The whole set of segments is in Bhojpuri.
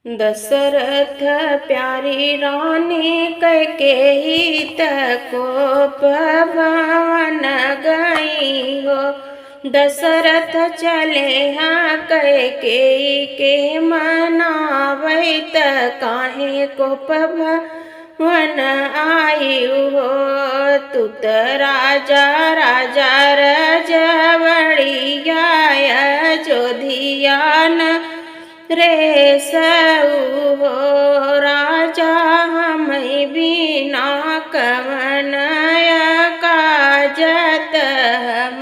दशरथ प्यारी रानी कैकेयी को भवन गई हो। दशरथ चले हाँ कैकेयी के मनावै त काहे को भवन आई हो। तू त राजा राजा रजवड़िया अयोध्यान रे सऊ हो। राजा हमें बिना कवन काजत हम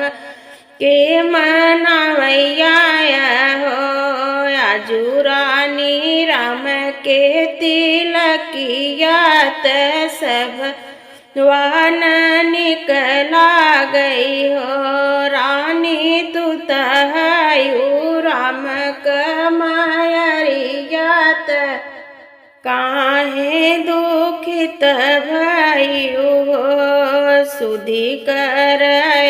के मनावैया हो। आजू रानी राम के तिलकिया त सब वान निकला गई हो। रानी तू तहयू राम कमयरिया त काहे दुखित भयू हो। सुधि कर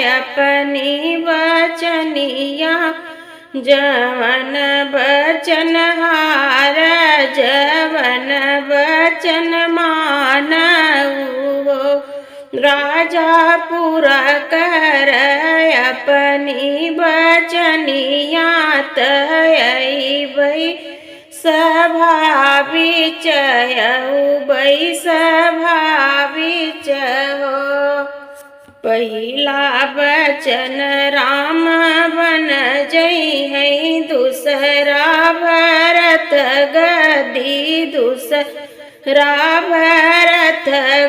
अपनी वचनिया जवन बचन हार जवन बचन मानऊ हो। राजा पूरा कर अपनी बचनिया तयबै सभा बिच बै सभा बिच हो। पहिला बचन राम बन जई है दूसरा भरत गदी दूसरा भरत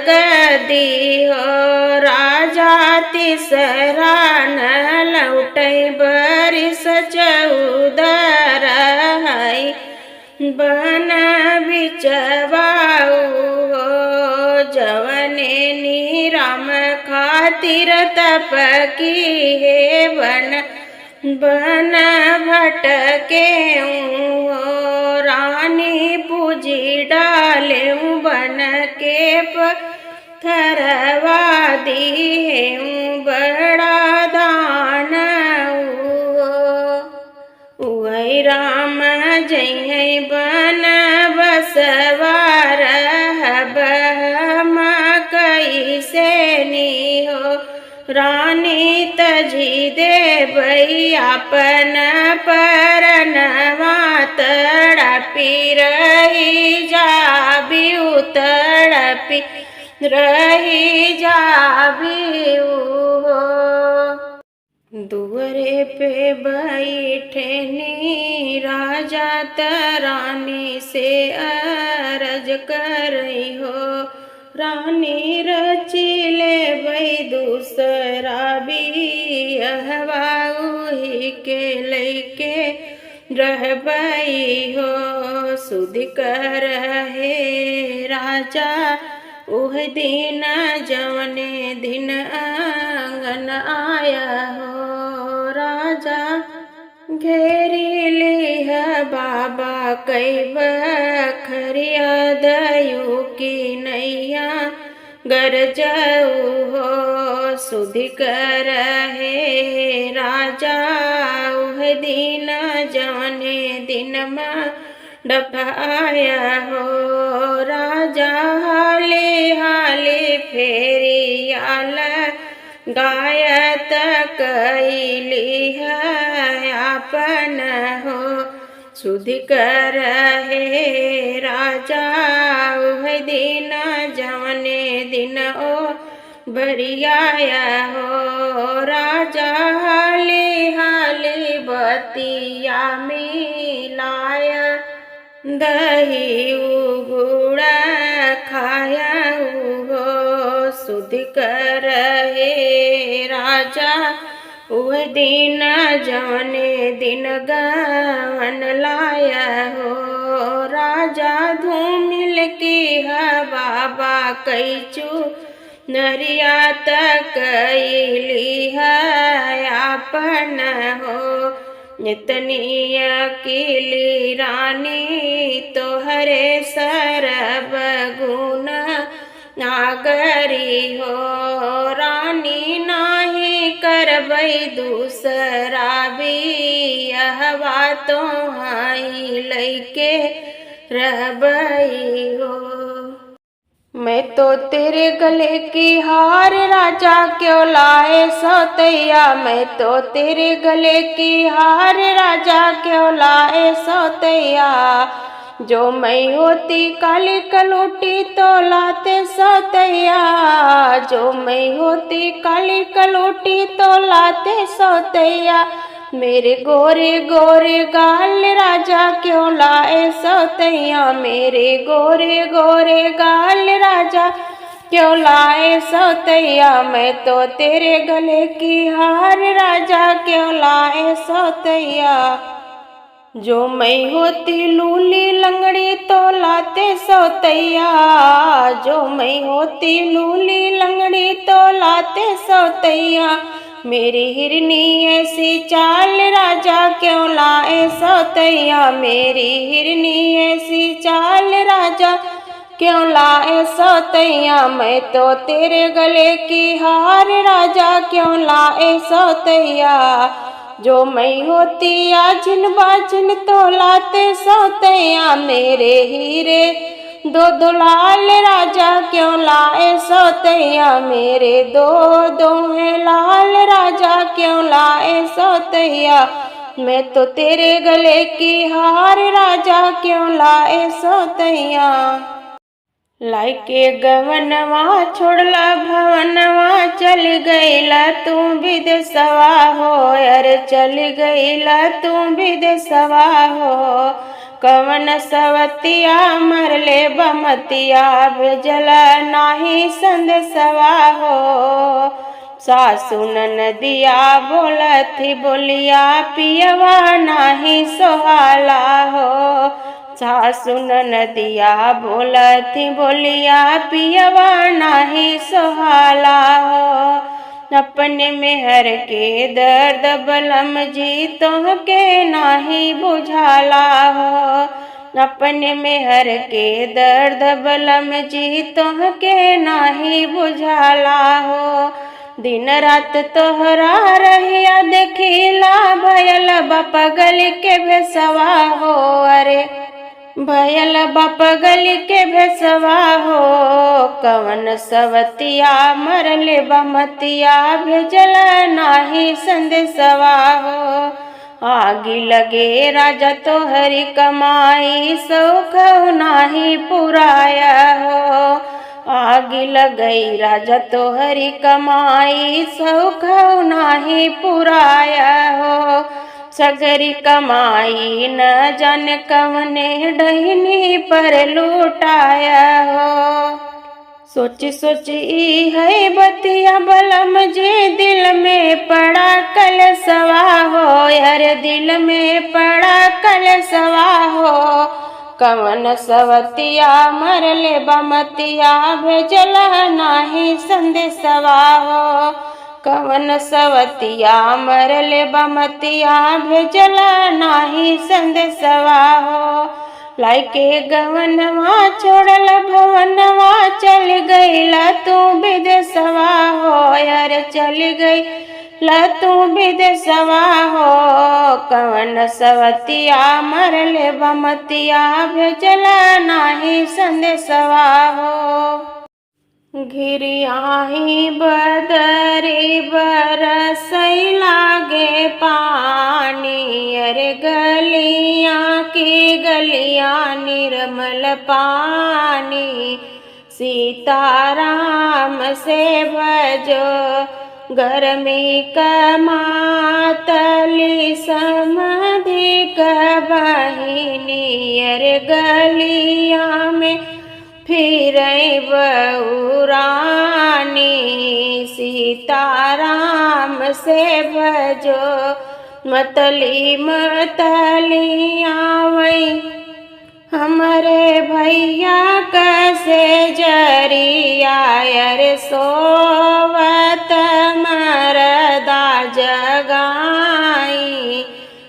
गदी हो। राजा तीसरा न लौटै बरिस 14 है बन बिचवाऊ हो। जवने नी राम खातिर तप की है बन बन भटके हो। रानी पूजी डाले बन के पत्थरवा दी है बड़ा दान वही राम जय बन बसवार बहम कैसे नी हो। रानी तजी दे बई अपन परनवा तड़पी रही जाबी तड़पी रही जाबी हो। दुअरे पे बैठे नी राजा रानी से अरज करई हो। रानी रचिले बई दूसरा बिहवा उही के लैके रहबई हो। सुध कर हे राजा उह दिन जवने दिन आंगन आया हो। राजा घेरी लिह बाबा कई बखरिया दयु की नैया गरजऊ हो। सुध कर हे राजा उह दिन जवने दिन मंडप आया हो। राजा हाली हाली फेरी आल गायत कैली है आपन हो। सुध कर हे राजा वह दिन जवने दिन ओ बरियाया हो। राजा हाली हाली बतिया मिलाया दही उगुड़ा खाया हो। सुध कर हे राजा वह दिन जवने दिन गवन लाया हो। राजा धूमिल की है बाबा कैचू नरिया तक कैली है आपन हो। नितनी अकेली रानी तोहरे सरब गुण नागरी हो। रानी नाही करबई दूसरा बियहवा तो हाई लैके रहबई हो। मैं तो तेरे गले की हार राजा क्यों लाए सौतैया, मैं तो तेरे गले की हार राजा क्यों लाए सौतैया। जो मैं होती काली कलूटी तो लाते सौतैया, जो मैं होती काली कलूटी तो लाते सौतैया। मेरे गोरे गोरे गाल राजा क्यों लाए सौतैया, मेरे गोरे गोरे गाल राजा क्यों लाए सौतैया। मैं तो तेरे गले की हार राजा क्यों लाए सौतैया। जो मैं होती लूली लंगड़ी तो लाते सौतैया, जो मैं होती लूली लंगड़ी तो लाते सौतैया। मेरी हिरनी ऐसी चाल राजा क्यों लाए सौतैया, मेरी हिरनी ऐसी चाल राजा क्यों लाए सौतैया। मैं तो तेरे गले की हार राजा क्यों लाए सौतैया। जो मैं होती आजिन बाजिन तो लाते सौतैया। मेरे हीरे दो दो लाल राजा क्यों लाए सौतैया, मेरे दो दो हैं लाल राजा क्यों लाए सौतैया। मैं तो तेरे गले की हार राजा क्यों लाए सौतैया। लाइके गवनवा छोड़ला भवनवा चल गईला तू विदेशवा हो, अरे चल गईला तू विदेशवा हो। कवन सवतिया मरले बमतिया भेजला नाही संदेशवा हो। सासु नदिया बोलती बोलिया पियवा नाही सोहाला हो। सासु नदिया बोलती बोलिया पियवा नाही सोहाला हो। अपने मेहर के दर्द बलम जी तोहके नाही बुझाला हो। अपने मेहर के दर्द बलम जी तोहके नाही बुझाला हो। दिन रात तोहरा रहिया देखिला भयल बाप गली के भेसवा हो, अरे भयल बाप गली के भेसवा हो। कवन सवतिया मरले बमतिया भेजल नाही संदेशवा हो। आगी लगे राजा तोहरी कमाई सौख नाही पुराया हो। आगी लगई राजा तोहरी कमाई सौख नाही पुराया हो। सगरी कमाई न जान कवने डहिनी पर लुटाया हो। सोची सोची है बतिया बलम जे दिल में पड़ा कलसवा हो, यार दिल में पड़ा कलसवा हो। कवन सवतिया मरले बमतिया भेजला नाही संदेशवा हो। कवन सवतिया मरले बमतिया भेजला नाही संदेशवा हो। लाइके गवनवा छोड़ल भवनवा चल गईला तू विदेशवा हो, यार चल गईला तू विदेशवा हो। कवन सवतिया मरले बमतिया भेजला नाही संदेशवा हो। घिरियाही बदरी बरसई लागे पानी, अरे गलियां की गलियां निर्मल पानी। सीताराम से भजो गर्मी कमातली समधि बहिनी, अरे गलियां में फिर बउरानी। सीताराम से भजो मतली मतली आवई। हमारे भैया कैसे जरिया, अरे सोवत मरदा जगाई।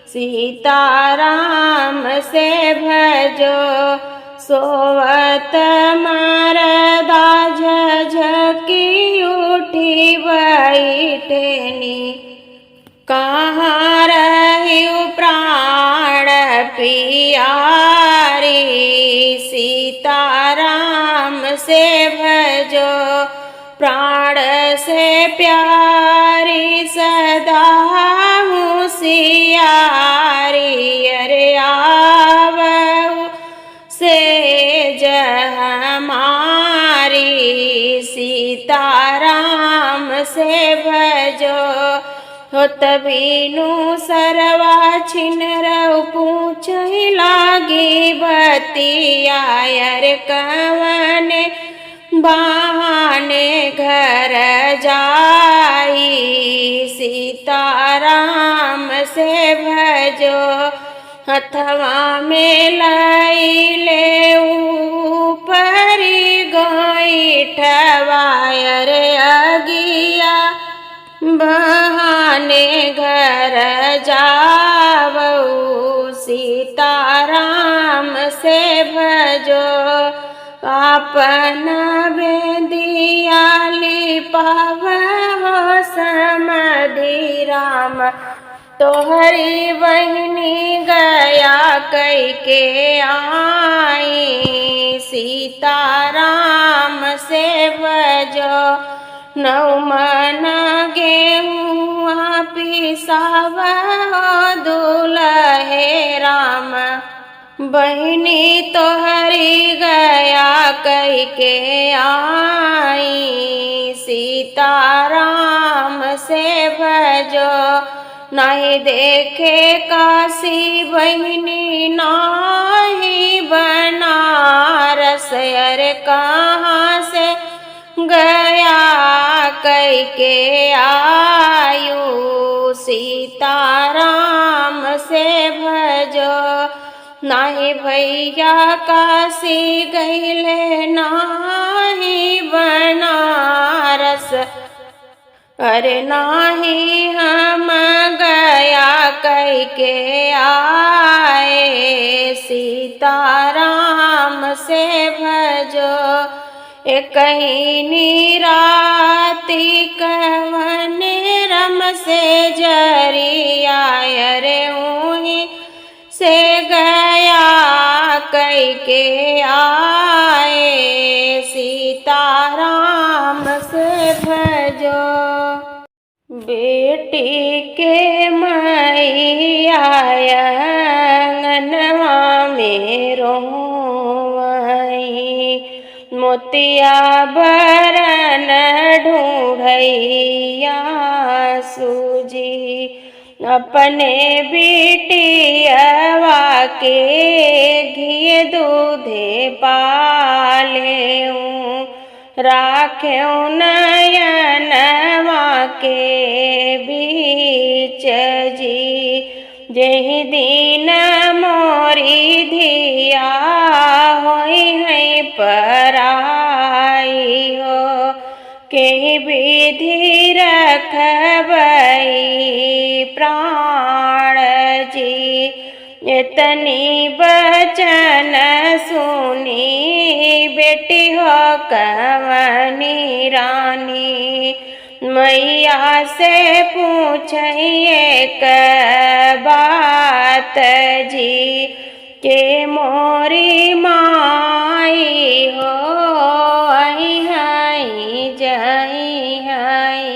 सीताराम से भजो सोवत मरदा झझकी उठी बैठनी। कहाँ रही प्राण पियारी, से भजो प्राण से प्यारी सदा होशियारी अरे आवऊ से हमारी सीताराम से भजो होत बीनु सरवा छिनर पूछ लागी बतिया अरे कवने बहाने घर जाई सीताराम से भजो हथवा में लाई ले ऊपरी गोईठवायर अगिया बहाने घर जावऊ सीताराम से भजो अपन बेदियाली पावो समधि राम तोहरी बहनी गया कई के आई सीताराम से भजो नौ मन गेहुआ पिसावा दुलहे राम बहनी तोहरी गया कई के आई सीताराम से भजो नहीं देखे काशी बहनी नाही बनारस अरे कहाँ से गया कई के आयु सीताराम से भजो नाही भैया काशी गईले नाही बनारस अरे नाही हम गया कई के आए सीताराम से भजो एक ही निराती कवन रम से जरिया अरे ऊही से गया कई के आए सीताराम से भजो बेटी के मैया आंगनवा में रोवई मोतिया बरन ढूढ़ैया सूजी अपने बिटियावा के घी दूधे पालेऊ राख्यो नयनवा के बीच जी जहि दिन मोरी धिया होई है पराई हो के विधि रखबई प्राण जी इतनी बचन सुनी बेटी हो कवनी रानी मैया से पूछिए क बात जी के मोरी माई हो आई हई जई हई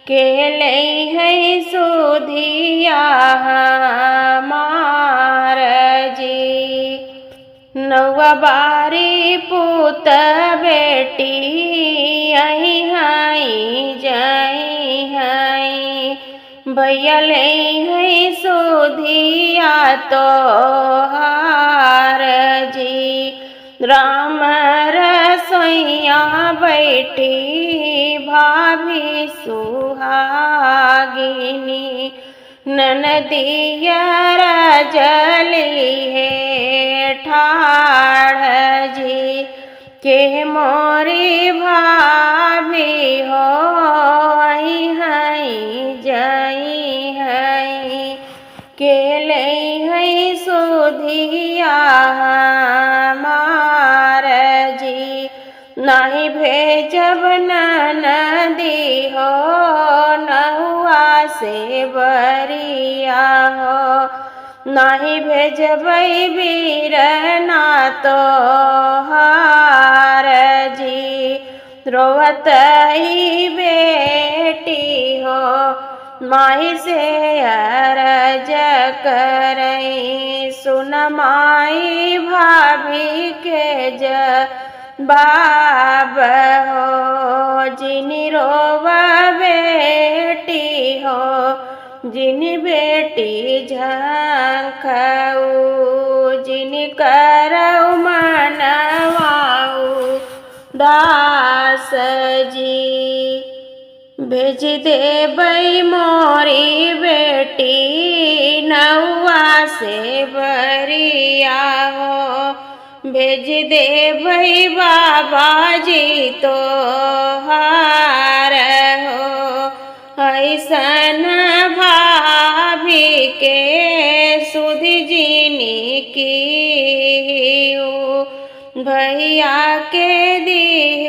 के लई है सुधिया हमार जी नौवा बारी पुत बेटी आई हई जई हई भैया ले है सुधिया तो हार जी राम रसोइया बैठी भाभी सुहागिनी ननदिया जली है ठाड़ जी के मोरी भाभी हो आई हई जई हई के लई है सुधिया हमार जी नहीं भेजब नदी हो नहुआ से बरिया हो नहीं भेजबै बीरना तो हार रोवतई बेटी हो माई से अरज करई सुन माई भाभी के बाब हो जिनी रोवा बेटी हो जिनी बेटी झंखऊ जिनी करऊ मनवाऊ दास जी भेज दे बई मोरी बेटी नौआ से बरिया हो भेज दे भई बाबा जी तो हार हो ऐसन भाभी के सुध जीनी की भैया के दी